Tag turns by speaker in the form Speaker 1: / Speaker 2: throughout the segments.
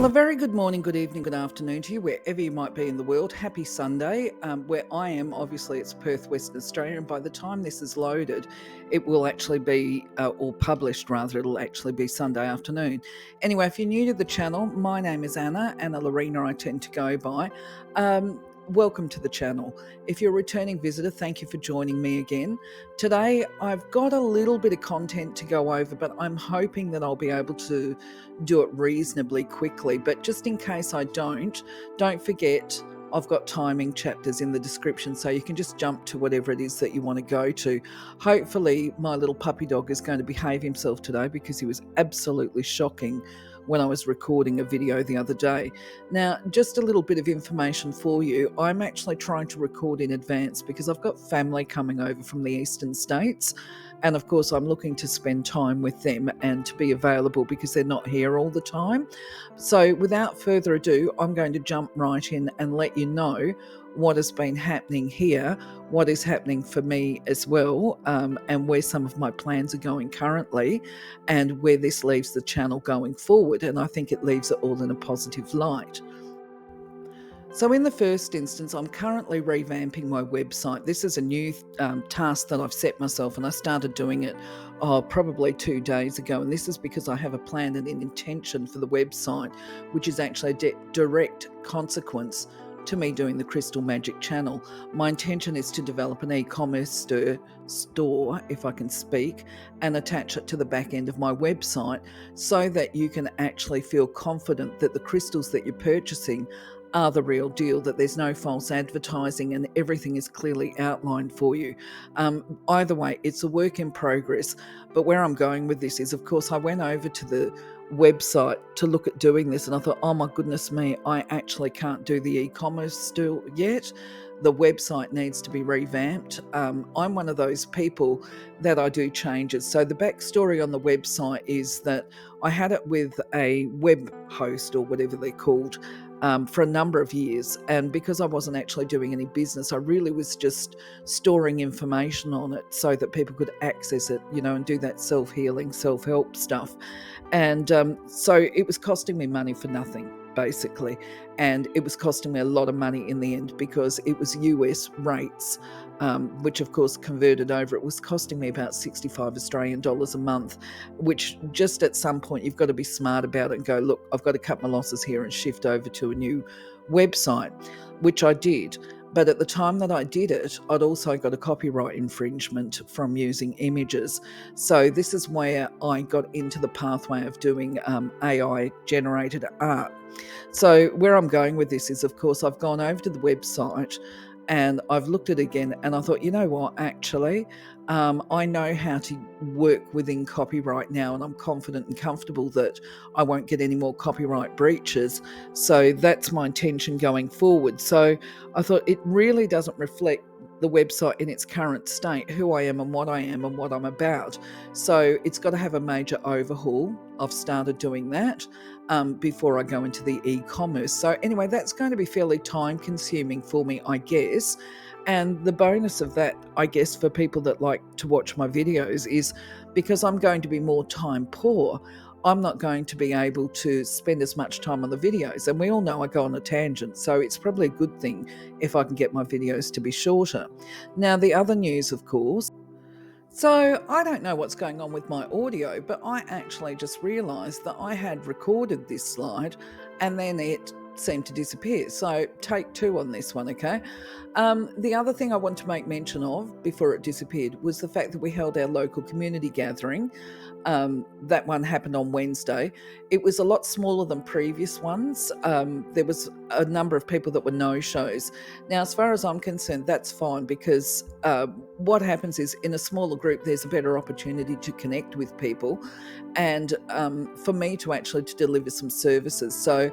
Speaker 1: Well, a very good morning, good evening, good afternoon to you, wherever you might be in the world. Happy Sunday. Where I am, obviously, it's Perth, Western Australia, and by the time this is loaded, it will actually be, or published rather, it'll actually be Sunday afternoon. Anyway, if you're new to the channel, my name is Anna Lorena, I tend to go by. Welcome to the channel. If you're a returning visitor, thank you for joining me again. Today, I've got a little bit of content to go over, but I'm hoping that I'll be able to do it reasonably quickly. But just in case I don't forget, I've got timing chapters in the description, so you can just jump to whatever it is that you want to go to. Hopefully my little puppy dog is going to behave himself today, because he was absolutely shocking when I was recording a video the other day. Now, just a little bit of information for you. I'm actually trying to record in advance because I've got family coming over from the eastern states. And of course, I'm looking to spend time with them and to be available because they're not here all the time. So without further ado, I'm going to jump right in and let you know what has been happening here, what is happening for me as well, and where some of my plans are going currently, and where this leaves the channel going forward. And I think it leaves it all in a positive light. So in the first instance, I'm currently revamping my website. This is a new task that I've set myself, and I started doing it probably 2 days ago. And this is because I have a plan and an intention for the website, which is actually a direct consequence to me doing the Crystal Magic channel. My intention is to develop an e-commerce store, if I can speak, and attach it to the back end of my website so that you can actually feel confident that the crystals that you're purchasing are the real deal, that there's no false advertising and everything is clearly outlined for you. Either way, it's a work in progress. But where I'm going with this is, of course, I went over to the website to look at doing this, and I thought, oh my goodness me, I actually can't do the e-commerce still yet. The website needs to be revamped. I'm one of those people that I do changes. So the backstory on the website is that I had it with a web host, or whatever they're called, for a number of years. And because I wasn't actually doing any business, I really was just storing information on it so that people could access it, and do that self-healing, self-help stuff. And so it was costing me money for nothing, basically. And it was costing me a lot of money in the end, because it was US rates, which of course converted over, it was costing me about 65 Australian dollars a month, which just at some point you've got to be smart about it and go, look, I've got to cut my losses here and shift over to a new website, which I did. But at the time that I did it, I'd also got a copyright infringement from using images. So this is where I got into the pathway of doing AI generated art. So where I'm going with this is, of course, I've gone over to the website and I've looked at it again, and I thought, you know what, actually, I know how to work within copyright now, and I'm confident and comfortable that I won't get any more copyright breaches. So that's my intention going forward. So I thought it really doesn't reflect the website in its current state, who I am and what I'm about. So it's got to have a major overhaul. I've started doing that before I go into the e-commerce. So anyway, that's going to be fairly time consuming for me, I guess. And the bonus of that, I guess, for people that like to watch my videos is, because I'm going to be more time poor, I'm not going to be able to spend as much time on the videos. And we all know I go on a tangent, so it's probably a good thing if I can get my videos to be shorter. Now, the other news, of course, so I don't know what's going on with my audio, but I actually just realised that I had recorded this slide and then it seemed to disappear. So take 2 on this one, okay? The other thing I want to make mention of before it disappeared was the fact that we held our local community gathering. That one happened on Wednesday. It was a lot smaller than previous ones. There was a number of people that were no-shows. Now, as far as I'm concerned, that's fine, because what happens is, in a smaller group, there's a better opportunity to connect with people, and for me to actually to deliver some services. So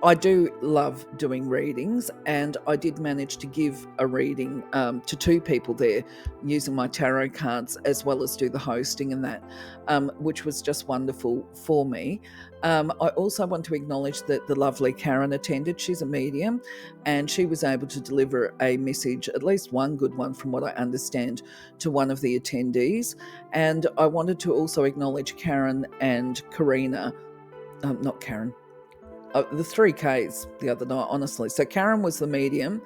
Speaker 1: I do love doing readings, and I did manage to give a reading to 2 people there using my tarot cards, as well as do the hosting and that, which was just wonderful for me. I also want to acknowledge that the lovely Karen attended. She's a medium, and she was able to deliver a message, at least one good one from what I understand, to one of the attendees. And I wanted to also acknowledge Karen and Karina, not Karen, the 3Ks the other night, honestly. So Karen was the medium,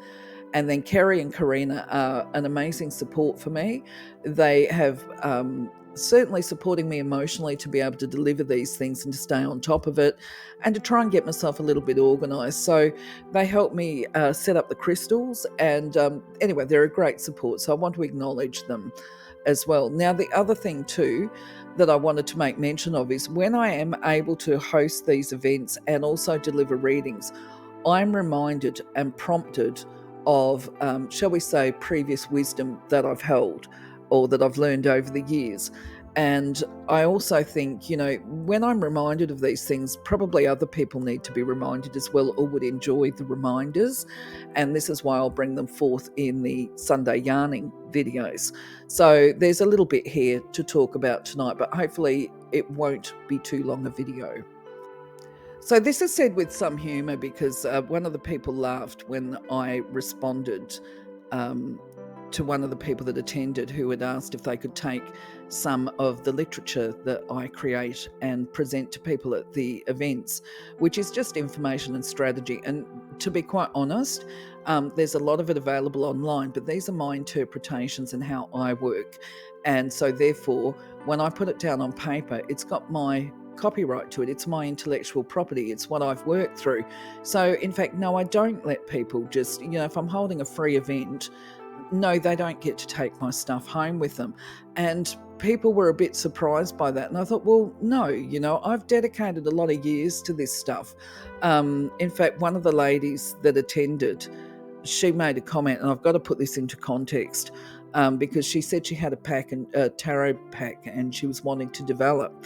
Speaker 1: and then Kerry and Karina are an amazing support for me. They have certainly supporting me emotionally to be able to deliver these things and to stay on top of it and to try and get myself a little bit organized. So they help me set up the crystals. And anyway, they're a great support. So I want to acknowledge them as well. Now, the other thing too that I wanted to make mention of is when I am able to host these events and also deliver readings, I'm reminded and prompted of, shall we say, previous wisdom that I've held or that I've learned over the years. And I also think, when I'm reminded of these things, probably other people need to be reminded as well or would enjoy the reminders. And this is why I'll bring them forth in the Sunday yarning videos. So there's a little bit here to talk about tonight, but hopefully it won't be too long a video. So this is said with some humour because one of the people laughed when I responded to one of the people that attended who had asked if they could take some of the literature that I create and present to people at the events, which is just information and strategy. And to be quite honest, there's a lot of it available online, but these are my interpretations and how I work. And so therefore, when I put it down on paper, it's got my copyright to it. It's my intellectual property. It's what I've worked through. So in fact, no, I don't let people just, if I'm holding a free event, no, they don't get to take my stuff home with them. And people were a bit surprised by that. And I thought, well, no, I've dedicated a lot of years to this stuff. In fact, one of the ladies that attended, she made a comment, and I've got to put this into context, because she said she had a tarot pack and she was wanting to develop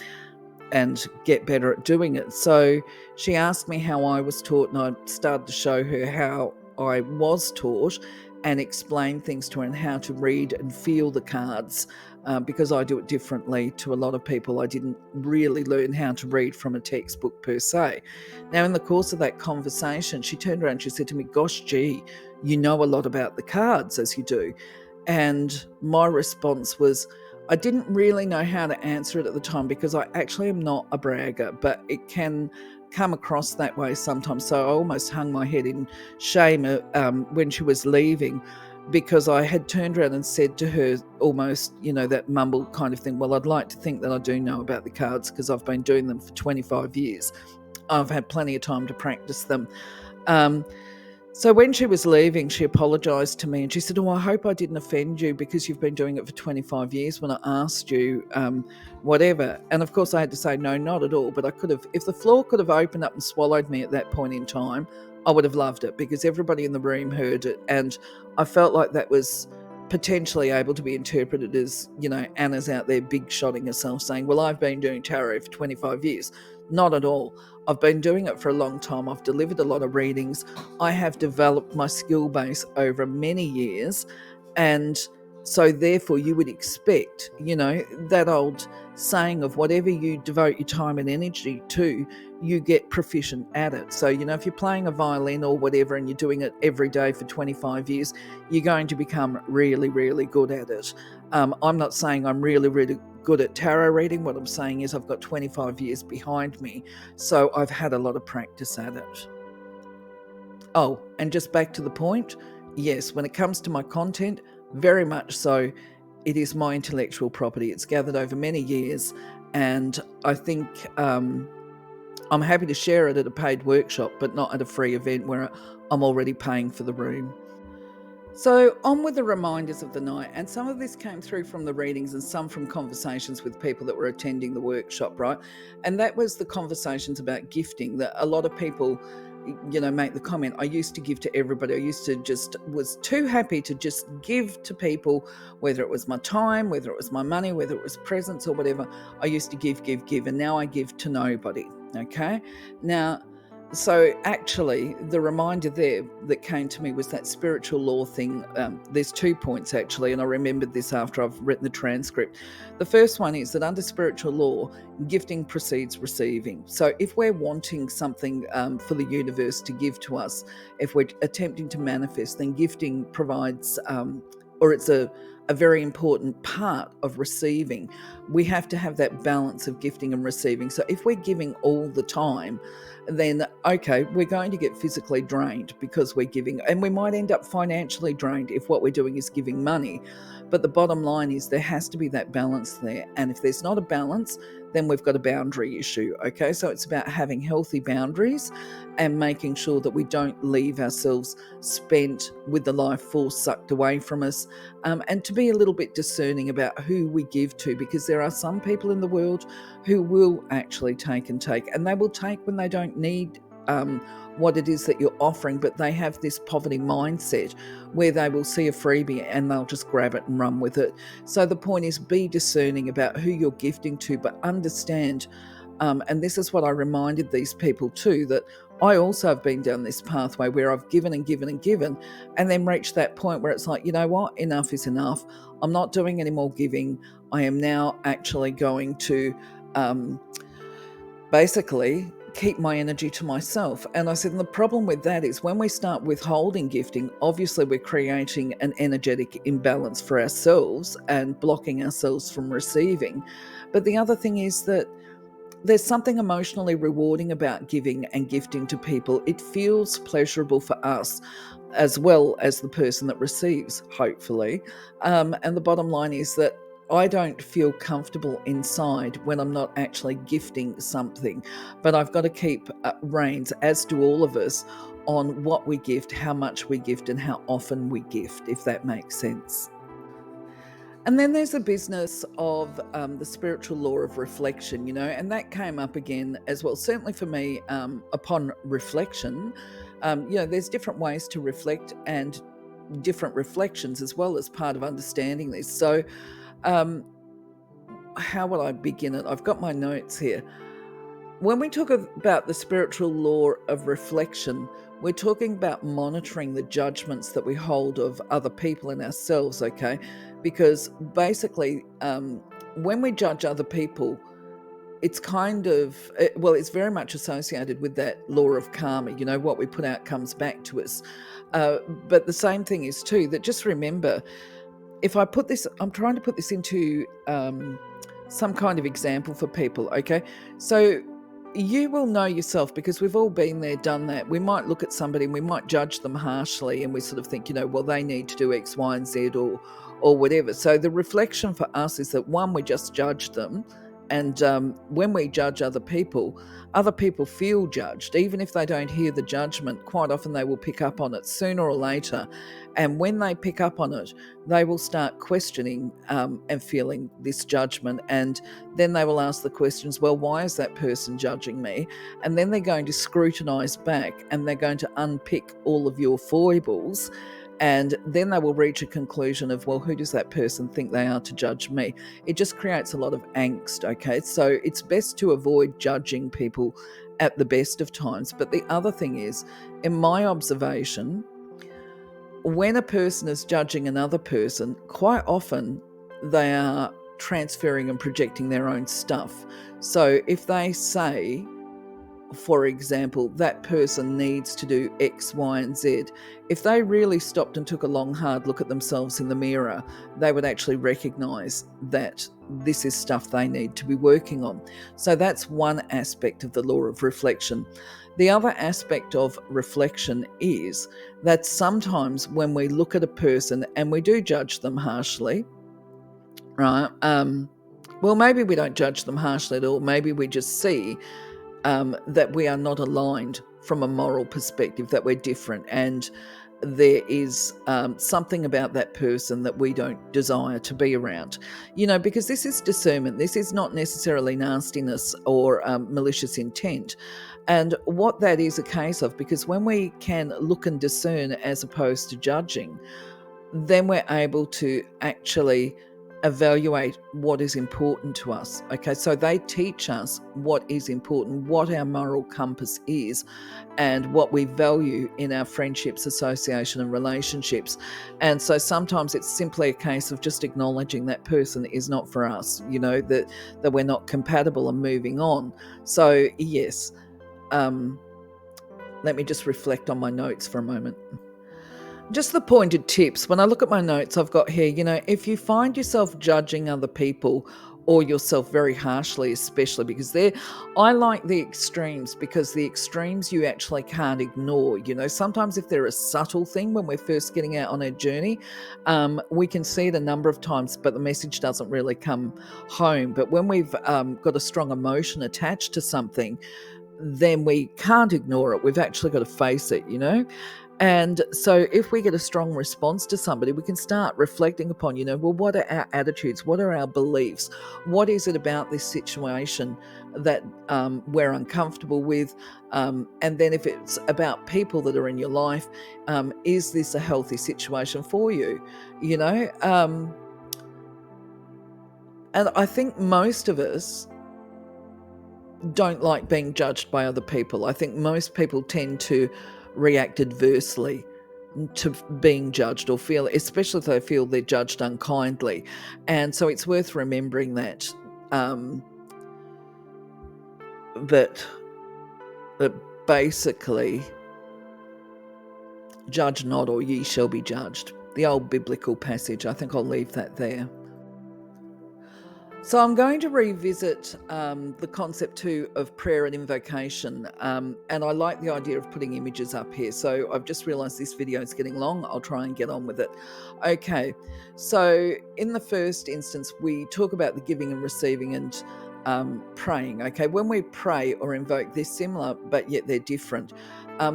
Speaker 1: and get better at doing it. So she asked me how I was taught, and I started to show her how I was taught and explain things to her and how to read and feel the cards, because I do it differently to a lot of people. I didn't really learn how to read from a textbook per se. Now, in the course of that conversation, she turned around and she said to me, "Gosh, gee, you know a lot about the cards as you do." And my response was, I didn't really know how to answer it at the time because I actually am not a bragger, but it can come across that way sometimes. So I almost hung my head in shame when she was leaving, because I had turned around and said to her almost, that mumbled kind of thing, well, I'd like to think that I do know about the cards because I've been doing them for 25 years. I've had plenty of time to practice them. So when she was leaving, she apologised to me and she said, "Oh, I hope I didn't offend you because you've been doing it for 25 years when I asked you whatever." And of course I had to say, no, not at all. But I could have, if the floor could have opened up and swallowed me at that point in time, I would have loved it because everybody in the room heard it. And I felt like that was potentially able to be interpreted as, Anna's out there big shotting herself saying, well, I've been doing tarot for 25 years. Not at all. I've been doing it for a long time. I've delivered a lot of readings. I have developed my skill base over many years. And so therefore you would expect, that old saying of whatever you devote your time and energy to, you get proficient at it. So, if you're playing a violin or whatever and you're doing it every day for 25 years, you're going to become really, really good at it. I'm not saying I'm really, really good at tarot reading. What I'm saying is I've got 25 years behind me, so I've had a lot of practice at it. Oh, and just back to the point, yes, when it comes to my content, very much so, it is my intellectual property. It's gathered over many years, and I think I'm happy to share it at a paid workshop, but not at a free event where I'm already paying for the room. So on with the reminders of the night, and some of this came through from the readings and some from conversations with people that were attending the workshop, right? And that was the conversations about gifting, that a lot of people, make the comment, I used to give to everybody. I used to was too happy to just give to people, whether it was my time, whether it was my money, whether it was presents or whatever. I used to give, and now I give to nobody, okay? Now, so actually, the reminder there that came to me was that spiritual law thing. There's 2 points actually, and I remembered this after I've written the transcript. The first one is that under spiritual law, gifting precedes receiving. So if we're wanting something for the universe to give to us, if we're attempting to manifest, then gifting provides, or it's a very important part of receiving, we have to have that balance of gifting and receiving. So if we're giving all the time, then okay, we're going to get physically drained because we're giving, and we might end up financially drained if what we're doing is giving money. But the bottom line is there has to be that balance there. And if there's not a balance, then we've got a boundary issue. Okay, so it's about having healthy boundaries and making sure that we don't leave ourselves spent with the life force sucked away from us, and to be a little bit discerning about who we give to, because there are some people in the world who will actually take, and they will take when they don't need what it is that you're offering, but they have this poverty mindset where they will see a freebie and they'll just grab it and run with it. So the point is, be discerning about who you're gifting to, but understand, and this is what I reminded these people too, that I also have been down this pathway where I've given and given and given, and then reached that point where it's like, you know what, enough is enough. I'm not doing any more giving. I am now actually going to basically keep my energy to myself. And I said, and the problem with that is when we start withholding gifting, obviously we're creating an energetic imbalance for ourselves and blocking ourselves from receiving. But the other thing is that there's something emotionally rewarding about giving and gifting to people. It feels pleasurable for us as well as the person that receives, hopefully. And the bottom line is that I don't feel comfortable inside when I'm not actually gifting something, but I've got to keep reins, as do all of us, on what we gift, how much we gift, and how often we gift, if that makes sense. And then there's the business of the spiritual law of reflection, and that came up again as well. Certainly for me, upon reflection, there's different ways to reflect and different reflections as well as part of understanding this. So, how will I begin it? I've got my notes here. When we talk about the spiritual law of reflection, we're talking about monitoring the judgments that we hold of other people and ourselves, okay? Because basically, when we judge other people, it's it's very much associated with that law of karma. What we put out comes back to us. But the same thing is too, that just remember, if I put this, I'm trying to put this into some kind of example for people, okay? So you will know yourself, because we've all been there, done that. We might look at somebody and we might judge them harshly, and we sort of think, well, they need to do X, Y, and Z or whatever. So the reflection for us is that, one, we just judge them. And when we judge other people feel judged. Even if they don't hear the judgment, quite often they will pick up on it sooner or later. And when they pick up on it, they will start questioning and feeling this judgment. And then they will ask the questions, well, why is that person judging me? And then they're going to scrutinize back, and they're going to unpick all of your foibles. And then they will reach a conclusion of, well, who does that person think they are to judge me? It just creates a lot of angst, okay? So it's best to avoid judging people at the best of times. But the other thing is, in my observation, when a person is judging another person, quite often they are transferring and projecting their own stuff. So if they say, for example, that person needs to do X, Y, and Z, if they really stopped and took a long, hard look at themselves in the mirror, they would actually recognize that this is stuff they need to be working on. So that's one aspect of the law of reflection. The other aspect of reflection is that sometimes when we look at a person and we do judge them harshly, right? Well, maybe we don't judge them harshly at all. Maybe we just see that we are not aligned from a moral perspective, that we're different, and there is something about that person that we don't desire to be around. Because this is discernment. This is not necessarily nastiness or malicious intent. And what that is a case of, because when we can look and discern as opposed to judging, then we're able to actually evaluate what is important to us. Okay, so they teach us what is important, what our moral compass is, and what we value in our friendships, association, and relationships. And so sometimes it's simply a case of just acknowledging that person is not for us, that we're not compatible, and moving on. So yes, let me just reflect on my notes for a moment. Just the pointed tips. When I look at my notes, I've got here, if you find yourself judging other people or yourself very harshly, especially because I like the extremes, because the extremes you actually can't ignore. Sometimes if they're a subtle thing when we're first getting out on our journey, we can see it a number of times, but the message doesn't really come home. But when we've got a strong emotion attached to something, then we can't ignore it. We've actually got to face it. And so if we get a strong response to somebody, we can start reflecting upon, well, what are our attitudes? What are our beliefs? What is it about this situation that we're uncomfortable with? And then if it's about people that are in your life, is this a healthy situation for you? And I think most of us don't like being judged by other people. I think most people tend to react adversely to being judged, or feel, especially if they feel they're judged unkindly. And so it's worth remembering that that basically, judge not, or ye shall be judged. The old biblical passage. I think I'll leave that there. So I'm going to revisit the concept too of prayer and invocation, and I like the idea of putting images up here. So I've just realised this video is getting long. I'll try and get on with it. Okay, so in the first instance, we talk about the giving and receiving and praying. Okay, when we pray or invoke, they're similar, but yet they're different.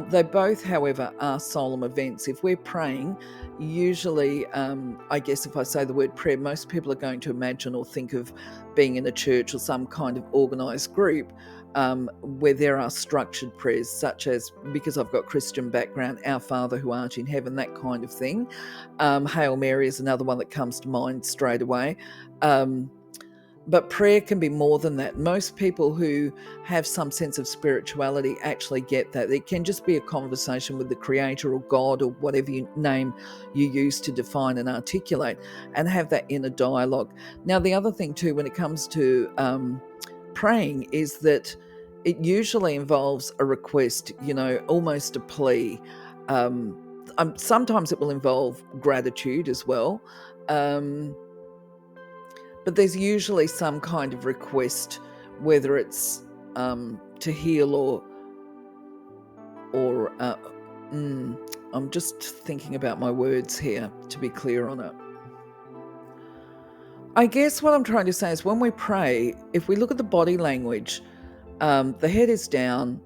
Speaker 1: They both, however, are solemn events. If we're praying, usually, I guess if I say the word prayer, most people are going to imagine or think of being in a church or some kind of organised group where there are structured prayers, such as, because I've got Christian background, Our Father who art in heaven, that kind of thing. Hail Mary is another one that comes to mind straight away. But prayer can be more than that. Most people who have some sense of spirituality actually get that. It can just be a conversation with the Creator or God or whatever name you use to define and articulate, and have that inner dialogue. Now, the other thing too, when it comes to praying, is that it usually involves a request, almost a plea. Sometimes it will involve gratitude as well. But there's usually some kind of request, whether it's to heal or I'm just thinking about my words here to be clear on it. I guess what I'm trying to say is, when we pray, if we look at the body language, the head is down,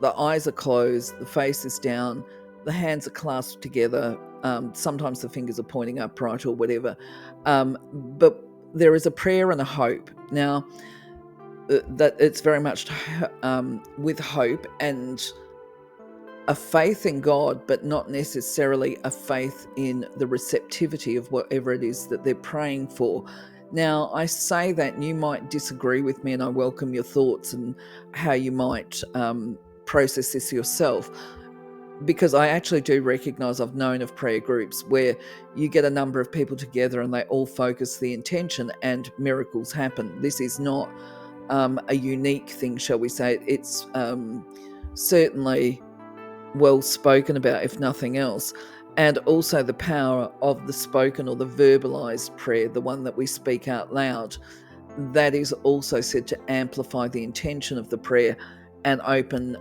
Speaker 1: the eyes are closed, the face is down, the hands are clasped together. Sometimes the fingers are pointing upright or whatever. But there is a prayer and a hope. Now, that it's very much with hope and a faith in God, but not necessarily a faith in the receptivity of whatever it is that they're praying for. Now, I say that, and you might disagree with me, and I welcome your thoughts and how you might process this yourself, because I actually do recognise, I've known of prayer groups where you get a number of people together and they all focus the intention and miracles happen. This is not a unique thing, shall we say. It's certainly well spoken about, if nothing else. And also the power of the spoken or the verbalized prayer, the one that we speak out loud, that is also said to amplify the intention of the prayer and open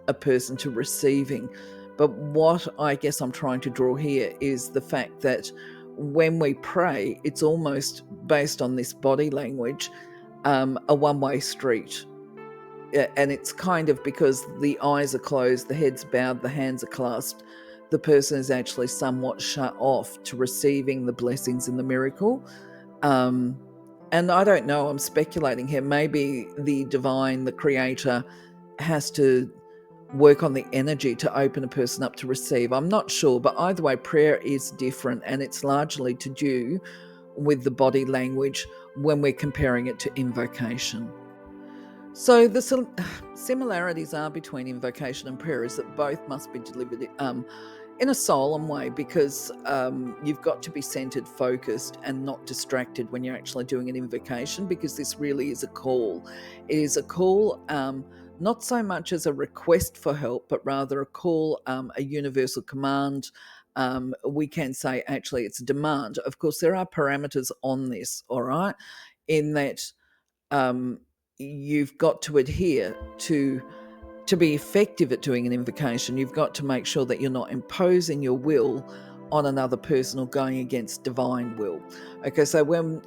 Speaker 1: a person to receiving. But what I guess I'm trying to draw here is the fact that when we pray, it's almost based on this body language, a one-way street. And it's kind of, because the eyes are closed, the head's bowed, the hands are clasped, the person is actually somewhat shut off to receiving the blessings and the miracle. And I don't know, I'm speculating here. Maybe the divine, the creator, has to work on the energy to open a person up to receive. I'm not sure, but either way, prayer is different, and it's largely to do with the body language when we're comparing it to invocation. So the similarities are between invocation and prayer is that both must be delivered in a solemn way, because you've got to be centered, focused, and not distracted when you're actually doing an invocation, because this really is a call. It is a call, not so much as a request for help, but rather a call, a universal command. We can say actually it's a demand. Of course, there are parameters on this, all right? in that you've got to adhere to be effective at doing an invocation. You've got to make sure that you're not imposing your will on another person or going against divine will. Okay, so when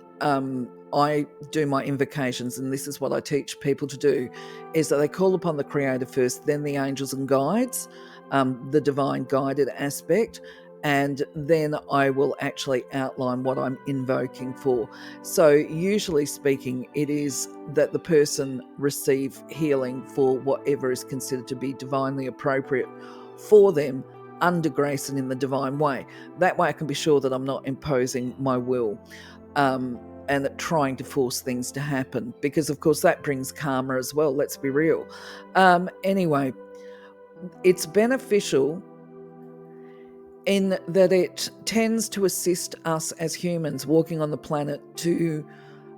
Speaker 1: I do my invocations, and this is what I teach people to do, is that they call upon the Creator first, then the angels and guides, the divine guided aspect, and then I will actually outline what I'm invoking for. So, usually speaking, it is that the person receive healing for whatever is considered to be divinely appropriate for them under grace and in the divine way. That way, I can be sure that I'm not imposing my will and trying to force things to happen, because, of course, that brings karma as well. Let's be real. Anyway, it's beneficial in that it tends to assist us as humans walking on the planet to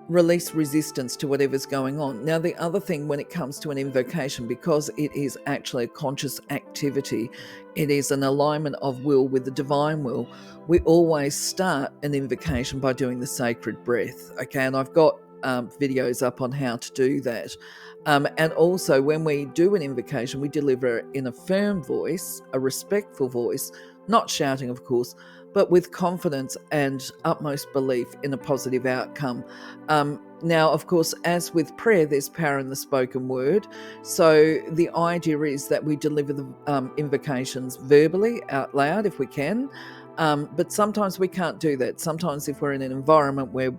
Speaker 1: release resistance to whatever's going on. Now, the other thing when it comes to an invocation, because it is actually a conscious activity, it is an alignment of will with the divine will, we always start an invocation by doing the sacred breath. Okay, and I've got videos up on how to do that. And also, when we do an invocation, we deliver it in a firm voice, a respectful voice, not shouting, of course, but with confidence and utmost belief in a positive outcome. Now, of course, as with prayer, there's power in the spoken word. So the idea is that we deliver the invocations verbally, out loud, if we can. But sometimes we can't do that. Sometimes if we're in an environment where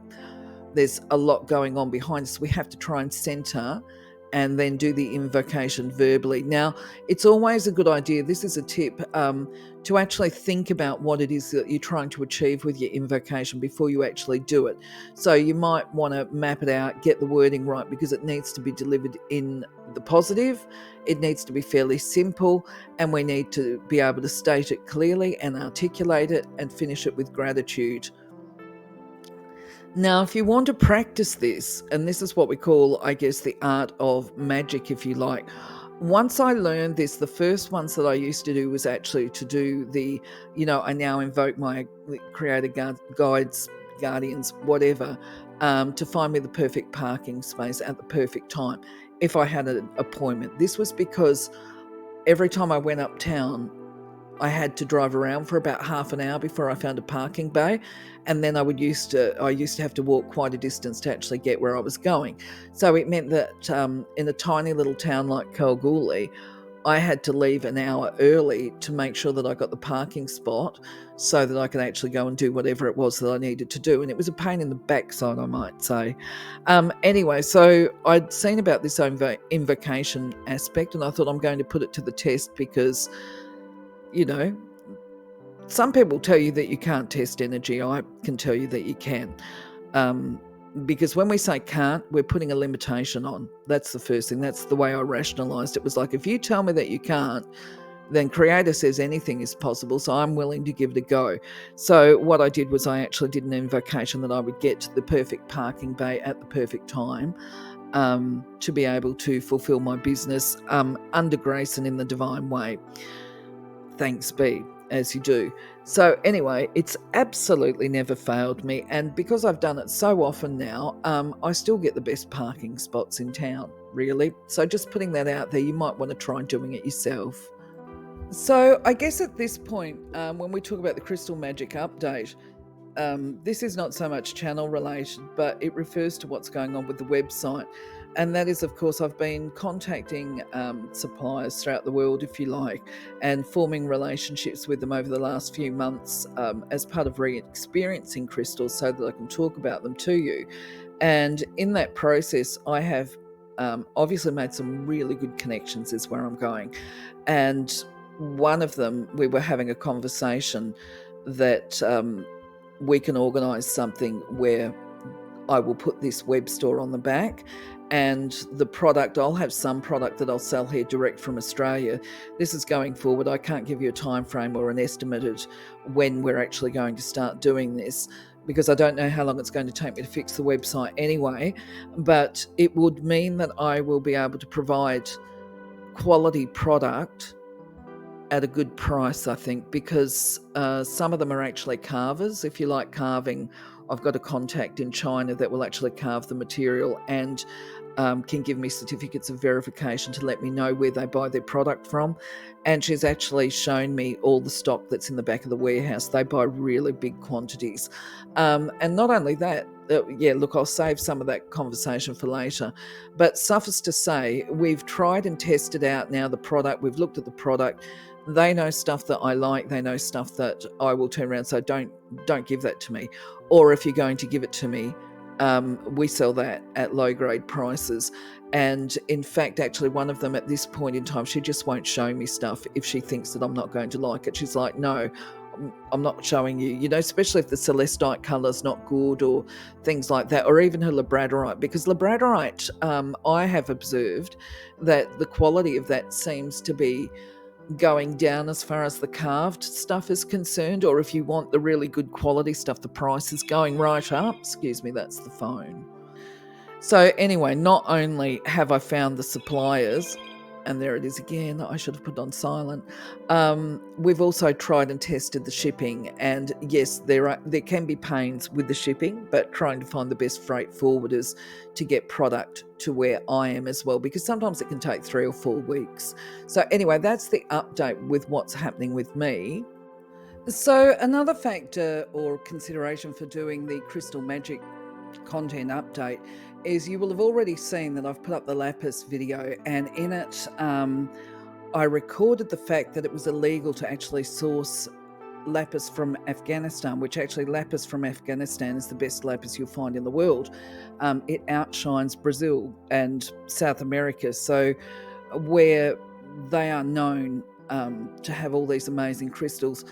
Speaker 1: there's a lot going on behind us, we have to try and center and then do the invocation verbally. Now, it's always a good idea, this is a tip, to actually think about what it is that you're trying to achieve with your invocation before you actually do it. So you might want to map it out, get the wording right, because it needs to be delivered in the positive, it needs to be fairly simple, and we need to be able to state it clearly and articulate it and finish it with gratitude. Now, if you want to practice this, and this is what we call, I guess, the art of magic, if you like. Once I learned this, the first ones that I used to do was actually to do the, I now invoke my creator guides, guardians, whatever, to find me the perfect parking space at the perfect time if I had an appointment. This was because every time I went uptown, I had to drive around for about half an hour before I found a parking bay, and then I used to have to walk quite a distance to actually get where I was going. So it meant that in a tiny little town like Kalgoorlie, I had to leave an hour early to make sure that I got the parking spot so that I could actually go and do whatever it was that I needed to do. And it was a pain in the backside, I might say. Anyway, so I'd seen about this invocation aspect, and I thought I'm going to put it to the test because, some people tell you that you can't test energy. I can tell you that you can. Because when we say can't, we're putting a limitation on. That's the first thing. That's the way I rationalized it. It was like, if you tell me that you can't, then Creator says anything is possible, so I'm willing to give it a go. So what I did was I actually did an invocation that I would get to the perfect parking bay at the perfect time, to be able to fulfill my business under grace and in the divine way. Thanks be, as you do. So anyway, it's absolutely never failed me, and because I've done it so often now, I still get the best parking spots in town, really. So just putting that out there, you might want to try doing it yourself. So I guess at this point, when we talk about the Crystal Magicke update, this is not so much channel related, but it refers to what's going on with the website. And that is, of course, I've been contacting suppliers throughout the world, if you like, and forming relationships with them over the last few months as part of re-experiencing crystals so that I can talk about them to you. And in that process, I have obviously made some really good connections, is where I'm going. And one of them, we were having a conversation that we can organise something where I will put this web store on the back, and the product, I'll have some product that I'll sell here direct from Australia. This is going forward. I can't give you a time frame or an estimate of when we're actually going to start doing this, because I don't know how long it's going to take me to fix the website anyway, but it would mean that I will be able to provide quality product at a good price, I think, because some of them are actually carvers. If you like carving I've got a contact in China that will actually carve the material and can give me certificates of verification to let me know where they buy their product from. And she's actually shown me all the stock that's in the back of the warehouse. They buy really big quantities. And not only that, look, I'll save some of that conversation for later. But suffice to say, we've tried and tested out now the product. We've looked at the product. They know stuff that I like. They know stuff that I will turn around and say, don't give that to me. Or if you're going to give it to me, we sell that at low grade prices. And in fact, actually, one of them at this point in time, she just won't show me stuff if she thinks that I'm not going to like it. She's like, no, I'm not showing you, especially if the celestite colour's not good or things like that, or even her labradorite, because labradorite, I have observed that the quality of that seems to be going down as far as the carved stuff is concerned, or if you want the really good quality stuff, the price is going right up. Excuse me, that's the phone. So anyway, not only have I found the suppliers, and there it is again, I should have put it on silent, we've also tried and tested the shipping, and yes, there can be pains with the shipping, but trying to find the best freight forwarders to get product to where I am as well, because sometimes it can take 3 or 4 weeks. So anyway, that's the update with what's happening with me. So another factor or consideration for doing the Crystal Magic content update is you will have already seen that I've put up the Lapis video, and in it I recorded the fact that it was illegal to actually source lapis from Afghanistan, which actually lapis from Afghanistan is the best lapis you'll find in the world. It outshines Brazil and South America, so where they are known to have all these amazing crystals,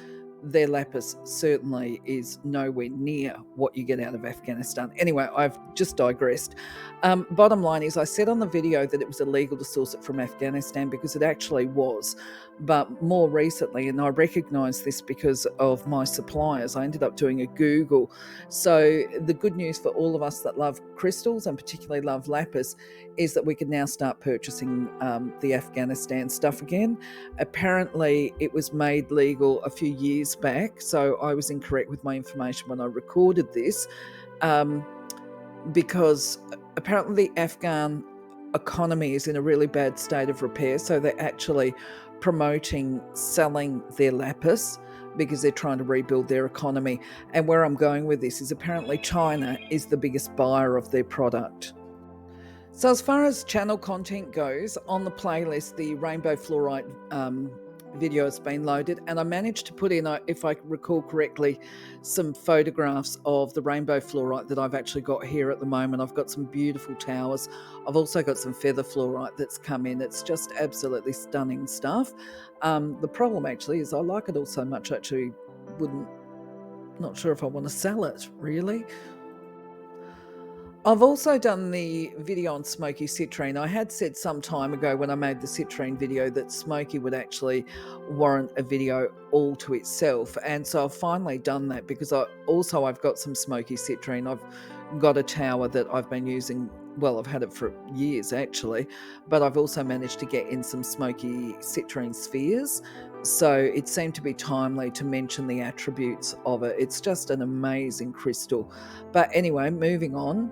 Speaker 1: their lapis certainly is nowhere near what you get out of Afghanistan. Anyway, I've just digressed. Bottom line is, I said on the video that it was illegal to source it from Afghanistan because it actually was. But more recently, and I recognise this because of my suppliers, I ended up doing a Google. So the good news for all of us that love crystals and particularly love lapis is that we can now start purchasing the Afghanistan stuff again. Apparently, it was made legal a few years back, so I was incorrect with my information when I recorded this, because apparently the Afghan economy is in a really bad state of repair, so they're actually promoting selling their lapis because they're trying to rebuild their economy. And where I'm going with this is apparently China is the biggest buyer of their product. So as far as channel content goes, on the playlist, the rainbow fluorite video has been loaded, and I managed to put in, if I recall correctly, some photographs of the rainbow fluorite that I've actually got here at the moment. I've got some beautiful towers. I've also got some feather fluorite that's come in. It's just absolutely stunning stuff. The problem actually is I like it all so much, I actually not sure if I want to sell it, really. I've also done the video on smokycitrine. I had said some time ago when I made the citrine video that Smoky would actually warrant a video all to itself. And so I've finally done that because I've got some smokycitrine. I've got a tower that I've been using. Well, I've had it for years actually, but I've also managed to get in some smokycitrine spheres. So it seemed to be timely to mention the attributes of it. It's just an amazing crystal. But anyway, moving on.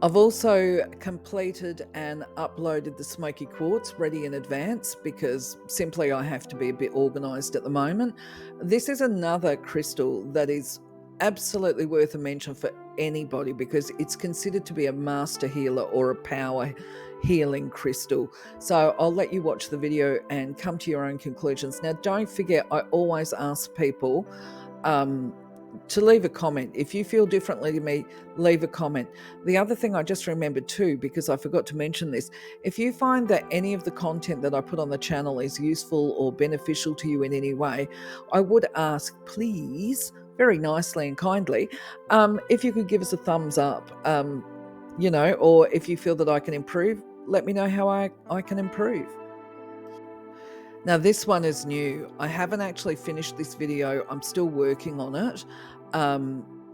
Speaker 1: I've also completed and uploaded the Smoky Quartz ready in advance because simply I have to be a bit organised at the moment. This is another crystal that is absolutely worth a mention for anybody because it's considered to be a master healer or a power healing crystal. So I'll let you watch the video and come to your own conclusions. Now, don't forget, I always ask people to leave a comment. If you feel differently to me, leave a comment. The other thing I just remembered too, because I forgot to mention this, if you find that any of the content that I put on the channel is useful or beneficial to you in any way, I would ask, please, very nicely and kindly, if you could give us a thumbs up, or if you feel that I can improve, let me know how I can improve. Now this one is new. I haven't actually finished this video. I'm still working on it.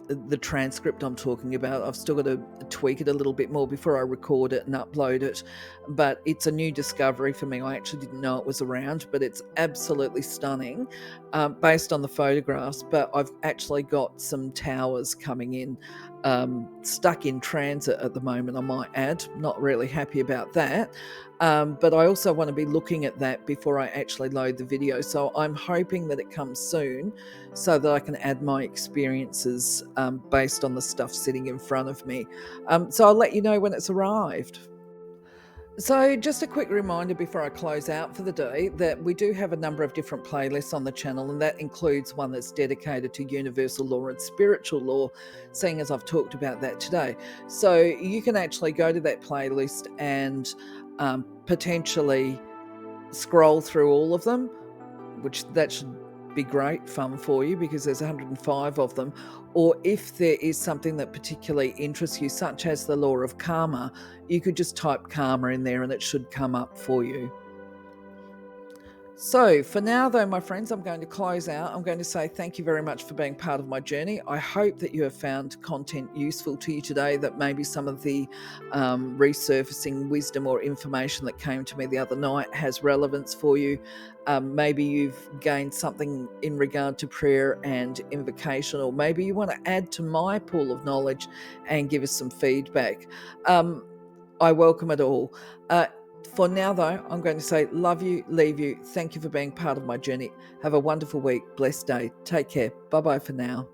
Speaker 1: the transcript I'm talking about. I've still got to tweak it a little bit more before I record it and upload it, but it's a new discovery for me. I actually didn't know it was around, but it's absolutely stunning based on the photographs. But I've actually got some towers coming in, stuck in transit at the moment, I might add. Not really happy about that. But I also want to be looking at that before I actually load the video. So I'm hoping that it comes soon so that I can add my experiences based on the stuff sitting in front of me. So I'll let you know when it's arrived. So just a quick reminder before I close out for the day that we do have a number of different playlists on the channel, and that includes one that's dedicated to universal law and spiritual law, seeing as I've talked about that today. So you can actually go to that playlist and potentially scroll through all of them, which that should be great fun for you because there's 105 of them. Or if there is something that particularly interests you, such as the law of karma, you could just type karma in there and it should come up for you. So for now, though, my friends, I'm going to close out. I'm going to say thank you very much for being part of my journey. I hope that you have found content useful to you today, that maybe some of the resurfacing wisdom or information that came to me the other night has relevance for you. Maybe you've gained something in regard to prayer and invocation, or maybe you want to add to my pool of knowledge and give us some feedback. I welcome it all. For now, though, I'm going to say love you, leave you. Thank you for being part of my journey. Have a wonderful week. Blessed day. Take care. Bye-bye for now.